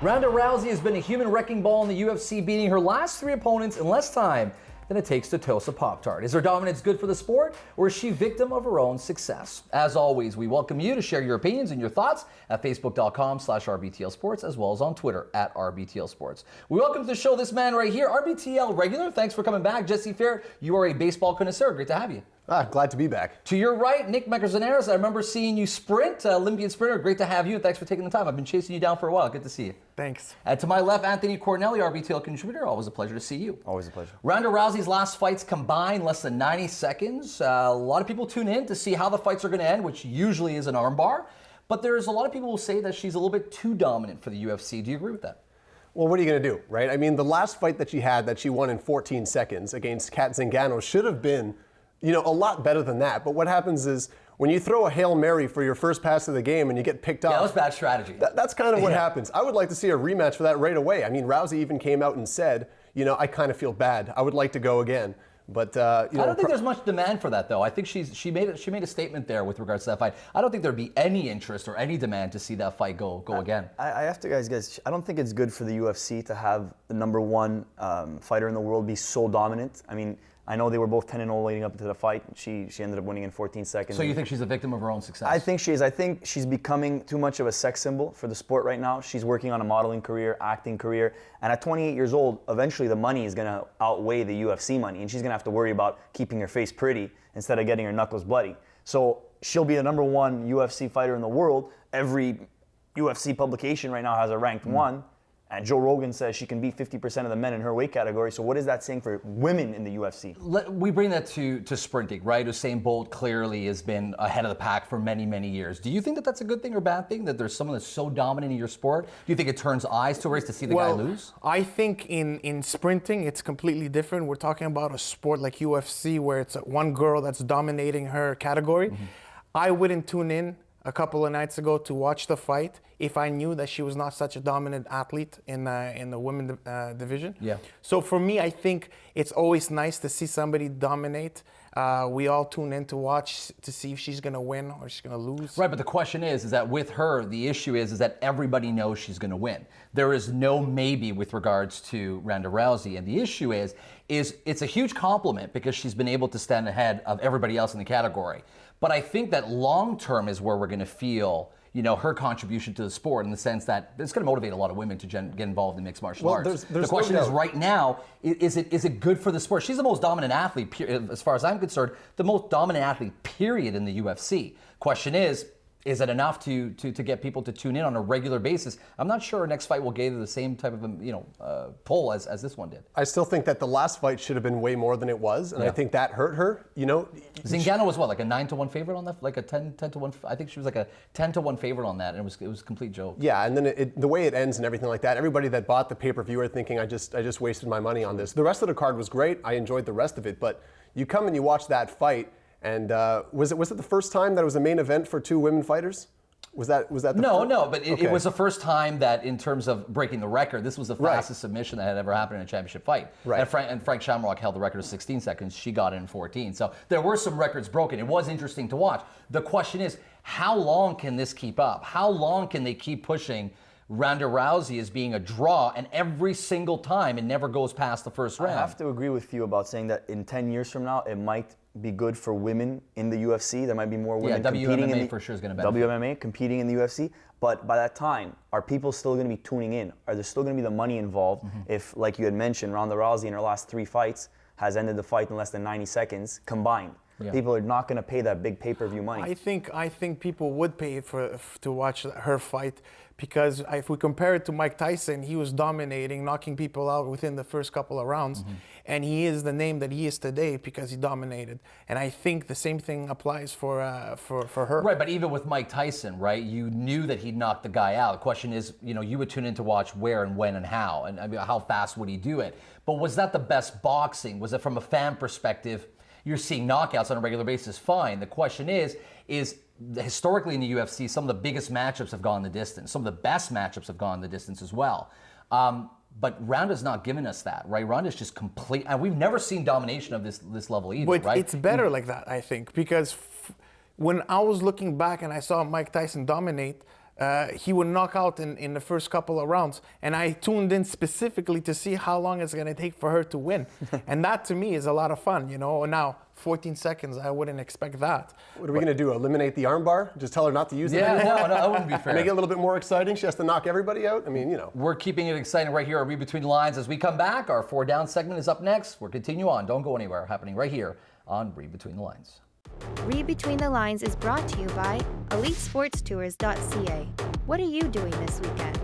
Ronda Rousey has been a human wrecking ball in the UFC, beating her last 3 opponents in less time than it takes to toast a Pop-Tart. Is her dominance good for the sport, or is she victim of her own success? As always, we welcome you to share your opinions and your thoughts at facebook.com/RBTL Sports, as well as on Twitter at RBTL Sports. We welcome to the show this man right here, RBTL regular. Thanks for coming back. Jesse Feret, you are a baseball connoisseur. Great to have you. Glad to be back. To your right, Nick Macrozanaris. I remember seeing you sprint, Olympian sprinter. Great to have you, and thanks for taking the time. I've been chasing you down for a while. Good to see you. Thanks. And to my left, Anthony Cornelli, RBTL contributor. Always a pleasure to see you. Always a pleasure. Ronda Rousey's last fights combined, less than 90 seconds. A lot of people tune in to see how the fights are going to end, which usually is an armbar. But there's a lot of people who say that she's a little bit too dominant for the UFC. Do you agree with that? Well, what are you going to do, right? I mean, the last fight that she had that she won in 14 seconds against Kat Zingano should have been, a lot better than that. But what happens is when you throw a Hail Mary for your first pass of the game and you get picked off. Yeah, that was bad strategy. That's kind of what happens. I would like to see a rematch for that right away. I mean, Rousey even came out and said, I kind of feel bad. I would like to go again. But I don't think there's much demand for that, though. I think she made a statement there with regards to that fight. I don't think there'd be any interest or any demand to see that fight go again. I have to, guys. I don't think it's good for the UFC to have the number one fighter in the world be so dominant. I mean, I know they were both 10-0 leading up into the fight. She ended up winning in 14 seconds. So you think she's a victim of her own success? I think she is. I think she's becoming too much of a sex symbol for the sport right now. She's working on a modeling career, acting career, and at 28 years old, eventually the money is going to outweigh the UFC money, and she's going to have to worry about keeping her face pretty instead of getting her knuckles bloody. So she'll be the number one UFC fighter in the world. Every UFC publication right now has her ranked one. And Joe Rogan says she can beat 50% of the men in her weight category. So what is that saying for women in the UFC? We bring that to sprinting, right? Usain Bolt clearly has been ahead of the pack for many, many years. Do you think that that's a good thing or bad thing, that there's someone that's so dominant in your sport? Do you think it turns eyes to a race to see the guy lose? I think in sprinting, it's completely different. We're talking about a sport like UFC where it's one girl that's dominating her category. Mm-hmm. I wouldn't tune in a couple of nights ago to watch the fight if I knew that she was not such a dominant athlete in the women's division. Yeah. So for me, I think it's always nice to see somebody dominate. We all tune in to watch to see if she's going to win or she's going to lose. Right, but the question is that with her, the issue is that everybody knows she's going to win. There is no maybe with regards to Ronda Rousey, and the issue is it's a huge compliment because she's been able to stand ahead of everybody else in the category. But I think that long term is where we're going to feel, her contribution to the sport in the sense that it's going to motivate a lot of women to get involved in mixed martial arts. The question is right now, is it good for the sport? She's the most dominant athlete, as far as I'm concerned, the most dominant athlete, period, in the UFC. Question is it enough to get people to tune in on a regular basis? I'm not sure her next fight will gather the same type of pull as this one did. I still think that the last fight should have been way more than it was, and I think that hurt her. Zingano was what, like a 9-1 favorite on that, like a 10-1. I think she was like a 10-1 favorite on that, and it was a complete joke. Yeah, and then the way it ends and everything like that, everybody that bought the pay-per-view are thinking, I just wasted my money on this. The rest of the card was great. I enjoyed the rest of it, but you come and you watch that fight. And was it the first time that it was a main event for two women fighters? Was that the No, but it was the first time that in terms of breaking the record, this was the fastest submission that had ever happened in a championship fight. Right. And Frank Shamrock held the record of 16 seconds. She got it in 14. So there were some records broken. It was interesting to watch. The question is, how long can this keep up? How long can they keep pushing Ronda Rousey as being a draw, and every single time it never goes past the first round? I have to agree with you about saying that in 10 years from now, it might be good for women in the UFC. There might be more women competing in the for sure is going to benefit. WMMA competing in the UFC. But by that time, are people still going to be tuning in? Are there still going to be the money involved? Mm-hmm. If, like you had mentioned, Ronda Rousey in her last 3 fights has ended the fight in less than 90 seconds combined. Yeah. People are not going to pay that big pay-per-view money. I think people would pay to watch her fight, because if we compare it to Mike Tyson, he was dominating, knocking people out within the first couple of rounds, and he is the name that he is today because he dominated. And I think the same thing applies for her. Right, but even with Mike Tyson, right, you knew that he'd knock the guy out. The question is, you would tune in to watch where and when and how, and how fast would he do it? But was that the best boxing? Was it from a fan perspective? You're seeing knockouts on a regular basis, fine. The question is historically in the UFC, some of the biggest matchups have gone the distance. Some of the best matchups have gone the distance as well. But Ronda's not giving us that, right? Ronda's just complete, and we've never seen domination of this level either, but right? It's better like that, I think, because when I was looking back and I saw Mike Tyson dominate, he would knock out in the first couple of rounds. And I tuned in specifically to see how long it's going to take for her to win. And that to me is a lot of fun, you know. Now, 14 seconds, I wouldn't expect that. What are we going to do? Eliminate the armbar? Just tell her not to use it Yeah, anymore? no, that wouldn't be fair. Make it a little bit more exciting? She has to knock everybody out? I mean, you know. We're keeping it exciting right here at Read Between the Lines. As we come back, our 4 Down segment is up next. We'll continue on. Don't go anywhere. Happening right here on Read Between the Lines. Read Between the Lines is brought to you by EliteSportstours.ca. What are you doing this weekend?